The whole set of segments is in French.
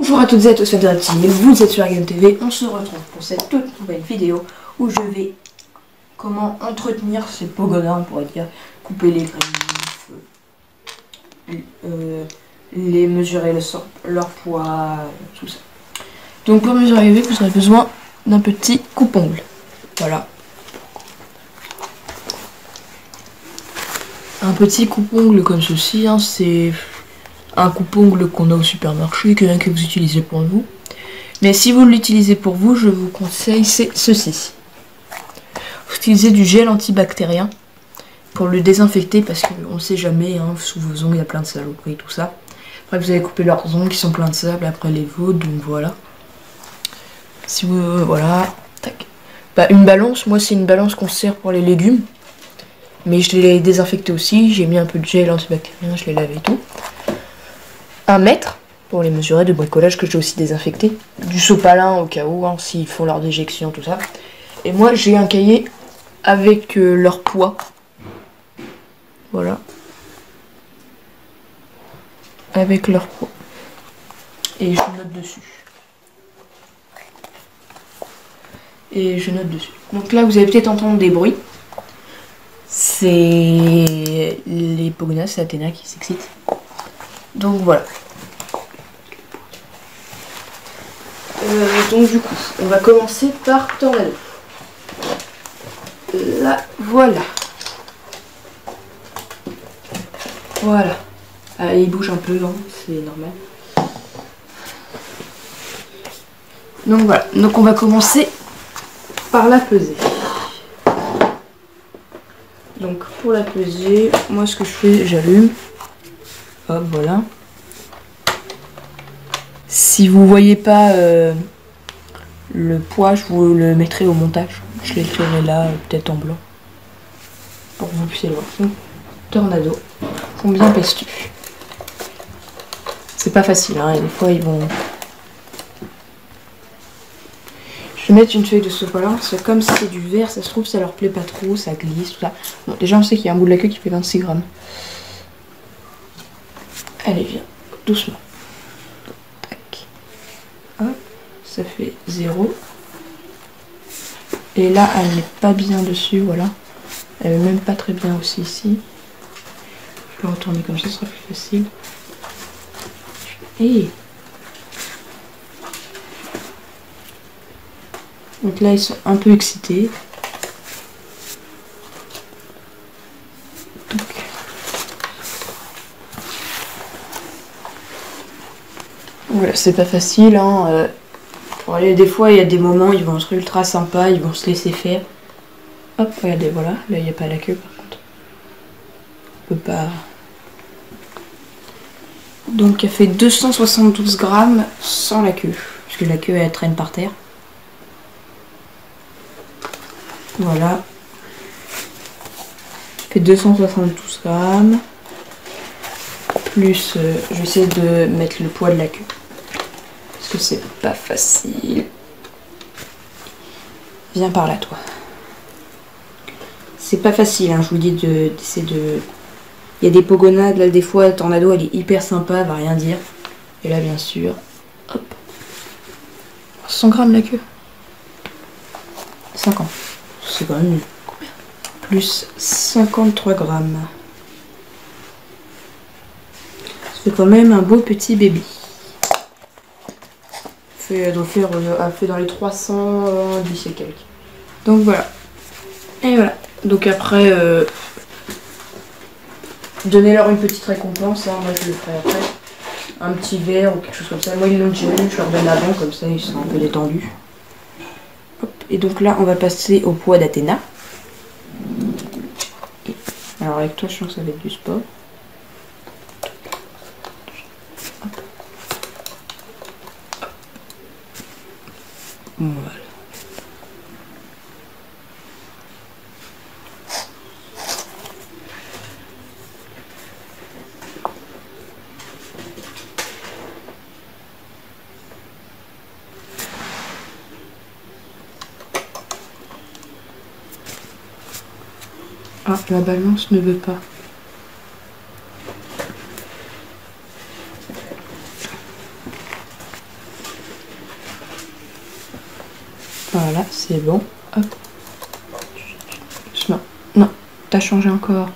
Bonjour à toutes et à tous, vous êtes sur Game TV, on se retrouve pour cette toute nouvelle vidéo où je vais comment entretenir ces pogonas, on pourrait dire, couper les griffes, les mesurer leur poids, tout ça. Donc pour mesurer les griffes, vous aurez besoin d'un petit coupe-ongle, voilà. Un petit coupe-ongle comme ceci, hein, c'est un coupe-ongle qu'on a au supermarché, que vous utilisez pour vous. Mais si vous l'utilisez pour vous, je vous conseille c'est ceci. Vous utilisez du gel antibactérien pour le désinfecter parce qu'on ne sait jamais, hein, sous vos ongles il y a plein de saloperies et tout ça. Après vous avez coupé leurs ongles qui sont pleins de sable, après les vôtres, donc voilà. Si vous, voilà, tac. Bah, une balance, moi c'est une balance qu'on sert pour les légumes. Mais je l'ai désinfecté aussi, j'ai mis un peu de gel antibactérien, je l'ai lavé et tout. 1 mètre pour les mesurer de bricolage que j'ai aussi désinfecté. Du sopalin au cas où, hein, s'ils font leur déjection, tout ça. Et moi j'ai un cahier avec leur poids. Voilà. Avec leur poids. Et je note dessus. Donc là vous allez peut-être entendre des bruits. C'est les pogonas, c'est Athéna qui s'excite. Donc voilà. Donc du coup, on va commencer par Tornado. Là, voilà. Voilà. Ah, il bouge un peu, hein, c'est normal. Donc voilà. Donc on va commencer par la peser. Donc pour la peser, moi ce que je fais, j'allume. Hop, voilà. Si vous voyez pas le poids, je vous le mettrai au montage. Je l'écrirai là, peut-être en blanc. Pour que vous puissiez le voir. Donc, Tornado. Combien pèses-tu? C'est pas facile, hein, et des fois ils vont... Je vais mettre une feuille de sopalin, parce que comme c'est du verre, ça se trouve, ça leur plaît pas trop, ça glisse, tout ça. Bon, déjà on sait qu'il y a un bout de la queue qui fait 26 grammes. Allez, viens, doucement. Tac. Hop, ça fait 0. Et là, elle n'est pas bien dessus, voilà. Elle est même pas très bien aussi ici. Je peux retourner comme ça, ce sera plus facile. Et donc là, ils sont un peu excités. Donc, voilà, c'est pas facile, hein. Des fois, il y a des moments, ils vont être ultra sympas, ils vont se laisser faire. Hop, regardez, voilà. Là, il n'y a pas la queue, par contre. On peut pas... Donc, elle fait 272 grammes sans la queue. Parce que la queue, elle traîne par terre. Voilà. Elle fait 272 grammes. Plus, je vais essayer de mettre le poids de la queue. Parce que c'est pas facile. Viens par là, toi. C'est pas facile, hein, je vous dis d'essayer de... Il y a des pogonades, là, des fois, Tornado, elle est hyper sympa, elle va rien dire. Et là, bien sûr, hop. 100 grammes la queue. 50. C'est quand même nul. Plus 53 grammes. Ça fait quand même un beau petit bébé. Elle fait dans les 310 et quelques. Donc voilà. Et voilà. Donc après, donnez-leur une petite récompense. Hein. Moi je le ferai après. Un petit verre ou quelque chose comme ça. Moi ils l'ont déjà eu, je leur donne avant, comme ça ils sont un peu détendus. Hop. Et donc là on va passer au poids d'Athéna. Alors avec toi je sens que ça va être du sport. Voilà. Ah, la balance ne veut pas. Voilà, c'est bon. Hop. Doucement. Non, t'as changé encore.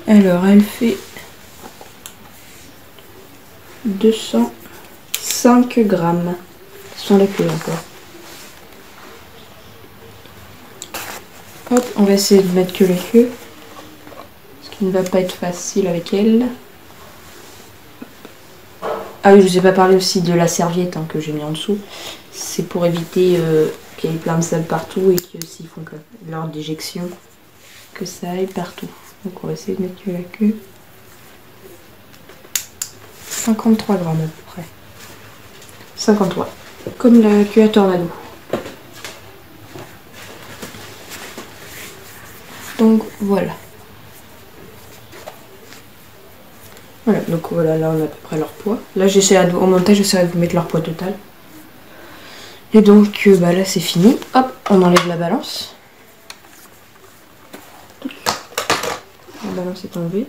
Alors, elle fait 205 grammes. Sans la queue encore. Hop, on va essayer de mettre que la queue. Ce qui ne va pas être facile avec elle. Ah oui, je vous ai pas parlé aussi de la serviette hein, que j'ai mis en dessous. C'est pour éviter qu'il y ait plein de sable partout et que s'ils font que lors d'éjection, que ça aille partout. Donc on va essayer de mettre que la queue. 53 grammes à peu près. 53. Comme la queue à tornado. Donc voilà. Voilà, donc voilà, là on a à peu près leur poids. Là au montage j'essaierai de vous mettre leur poids total. Et donc bah là c'est fini. Hop, on enlève la balance. La balance est enlevée.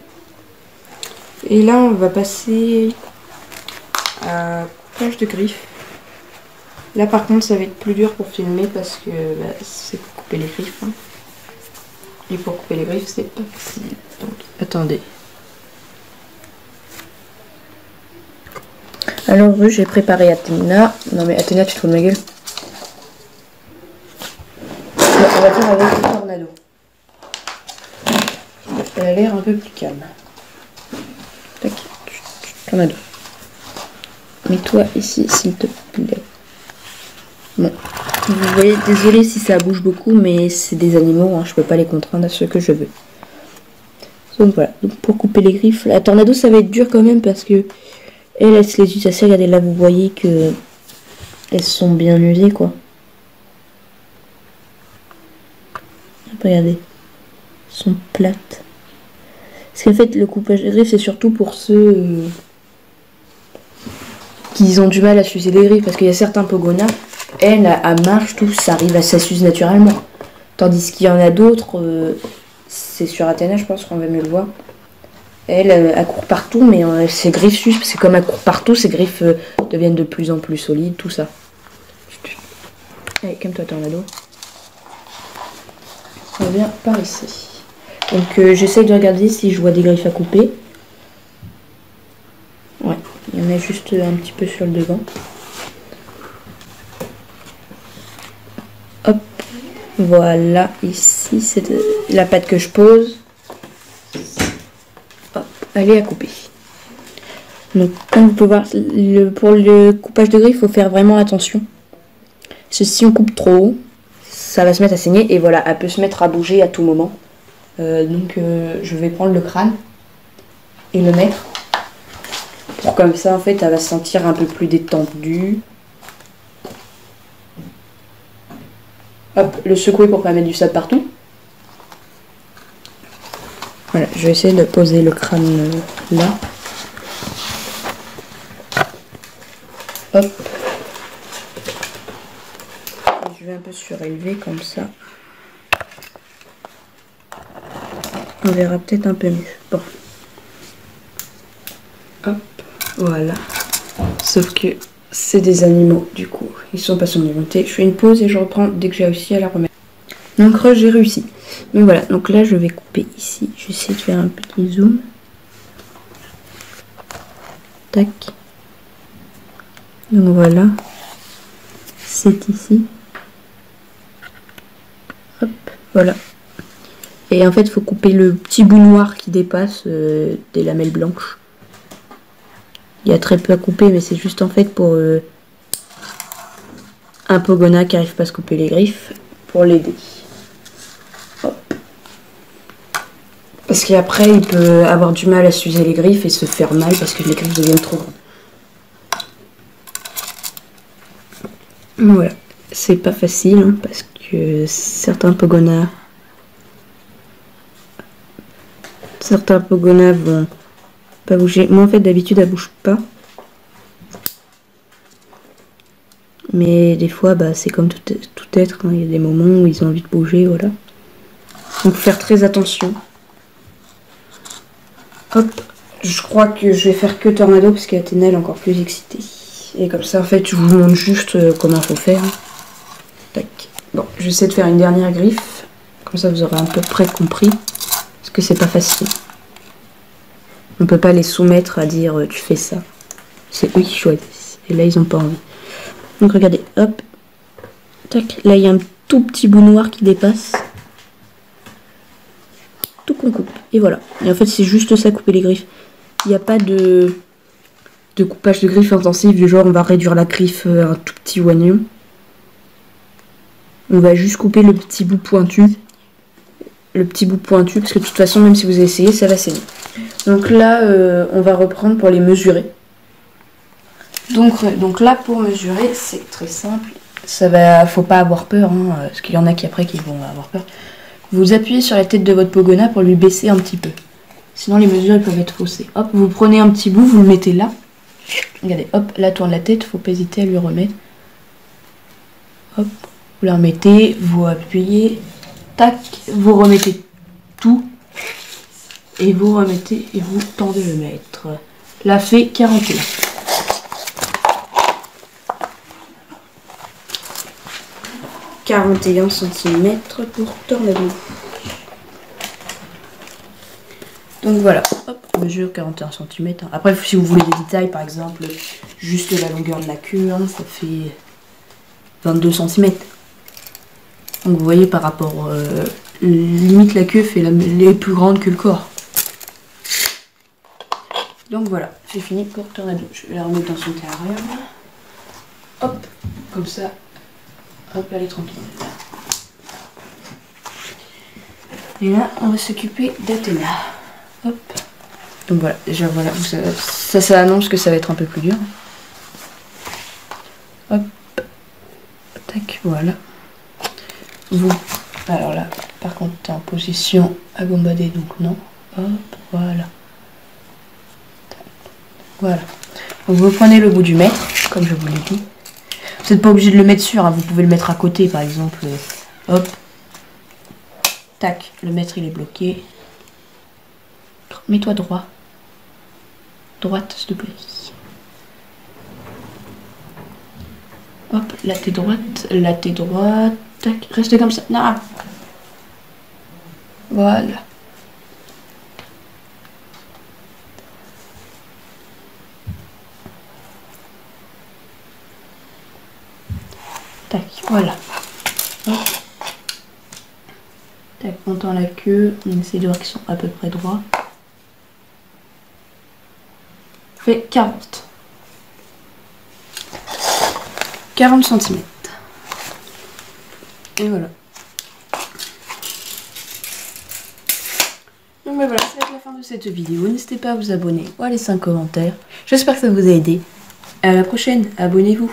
Et là on va passer à coupage de griffes. Là par contre ça va être plus dur pour filmer parce que bah, c'est pour couper les griffes. Hein. Et pour couper les griffes c'est pas facile. Donc attendez. Alors j'ai préparé Athéna. Non mais Athéna tu te fous de ma gueule. On va faire avec le tornado. Elle a l'air un peu plus calme. Tac. Tornado. Mets-toi ici s'il te plaît. Bon. Vous voyez, désolé si ça bouge beaucoup, mais c'est des animaux, hein, je peux pas les contraindre à ce que je veux. Donc voilà, donc pour couper les griffes, la tornado ça va être dur quand même parce que elle se les utilise assez. Regardez là, vous voyez que elles sont bien usées quoi. Regardez, elles sont plates. Parce qu'en fait le coupage des griffes c'est surtout pour ceux qui ont du mal à s'user les griffes parce qu'il y a certains pogonas. Elle, à marche, tout, ça arrive à s'use naturellement. Tandis qu'il y en a d'autres, c'est sur Athéna, je pense qu'on va mieux le voir. Elle court partout, mais ses griffes s'usent, parce que comme elle court partout, ses griffes deviennent de plus en plus solides, tout ça. Allez, calme-toi, tornado. On revient par ici. Donc, j'essaye de regarder si je vois des griffes à couper. Ouais, il y en a juste un petit peu sur le devant. Hop, voilà, ici c'est la patte que je pose. Hop, elle est à couper. Donc comme vous pouvez voir, pour le coupage de griffes, il faut faire vraiment attention. Parce que si on coupe trop haut, ça va se mettre à saigner et voilà, elle peut se mettre à bouger à tout moment. Je vais prendre le crâne et le mettre. Pour comme ça en fait, elle va se sentir un peu plus détendue. Hop, le secouer pour pas mettre du sable partout. Voilà, je vais essayer de poser le crâne là. Hop. Et je vais un peu surélever comme ça. On verra peut-être un peu mieux. Bon. Hop, voilà. Sauf que c'est des animaux, du coup, ils sont pas sur monter. Je fais une pause et je reprends dès que j'ai réussi à la remettre. Donc j'ai réussi. Donc voilà, donc là je vais couper ici. Je vais essayer de faire un petit zoom. Tac. Donc voilà. C'est ici. Hop, voilà. Et en fait, il faut couper le petit bout noir qui dépasse des lamelles blanches. Il y a très peu à couper, mais c'est juste en fait pour un pogona qui n'arrive pas à se couper les griffes, pour l'aider. Parce qu'après, il peut avoir du mal à s'user les griffes et se faire mal parce que les griffes deviennent trop grandes. Voilà, c'est pas facile hein, parce que certains pogonas vont pas bouger. Moi en fait d'habitude elle bouge pas. Mais des fois, bah, c'est comme tout être, hein. Il y a des moments où ils ont envie de bouger, voilà. Donc faire très attention. Hop, je crois que je vais faire que Tornado parce qu'Athéna elle est encore plus excitée. Et comme ça, en fait, je vous montre juste comment faut faire. Tac. Bon, j'essaie de faire une dernière griffe. Comme ça, vous aurez à peu près compris. Parce que c'est pas facile. On peut pas les soumettre à dire tu fais ça. C'est eux qui choisissent. Et là, ils ont pas envie. Donc regardez, hop. Tac. Là, il y a un tout petit bout noir qui dépasse. Tout qu'on coupe. Et voilà. Et en fait, c'est juste ça, couper les griffes. Il n'y a pas de coupage de griffes intensif, du genre on va réduire la griffe un tout petit oignon. On va juste couper le petit bout pointu. Le petit bout pointu, parce que de toute façon, même si vous essayez, ça va saigner. Donc là, on va reprendre pour les mesurer. Donc là, pour mesurer, c'est très simple. Ça va, faut pas avoir peur, hein, parce qu'il y en a qui après qui vont avoir peur. Vous appuyez sur la tête de votre Pogona pour lui baisser un petit peu. Sinon, les mesures elles peuvent être faussées. Hop, vous prenez un petit bout, vous le mettez là. Regardez, hop, là tourne la tête, faut pas hésiter à lui remettre. Hop, vous la remettez, vous appuyez, tac, vous remettez tout. Et vous remettez et vous tendez le mètre. Là fait 41. « 41 cm pour Tornado. » Donc voilà, hop, on mesure 41 cm. Après, si vous voulez des détails, par exemple, juste la longueur de la queue, hein, ça fait 22 cm. Donc vous voyez, par rapport, limite la queue fait les plus grande que le corps. Donc voilà, c'est fini pour Tornado. Je vais la remettre dans son terrarium. Hop, comme ça, hop, elle est tranquille. Et là, on va s'occuper d'Athéna. Hop. Donc voilà, déjà voilà, ça annonce que ça va être un peu plus dur. Hop. Tac, voilà. Vous. Alors là, par contre, t'es en position à bombarder, donc non. Hop, voilà. Voilà. Donc vous prenez le bout du mètre, comme je vous l'ai dit. Vous n'êtes pas obligé de le mettre sur, hein, vous pouvez le mettre à côté, par exemple. Hop. Tac, le mètre il est bloqué. Mets-toi droit. Droite, s'il te plaît. Hop, là t'es droite, là t'es droite. Tac, reste comme ça. Non. Voilà. Tac, voilà. Hop. Tac, on tend la queue, on essaie de voir qu'ils sont à peu près droits. Fait 40 cm. Et voilà. Donc ben voilà, ça va être la fin de cette vidéo. N'hésitez pas à vous abonner ou à laisser un commentaire. J'espère que ça vous a aidé. À la prochaine, abonnez-vous.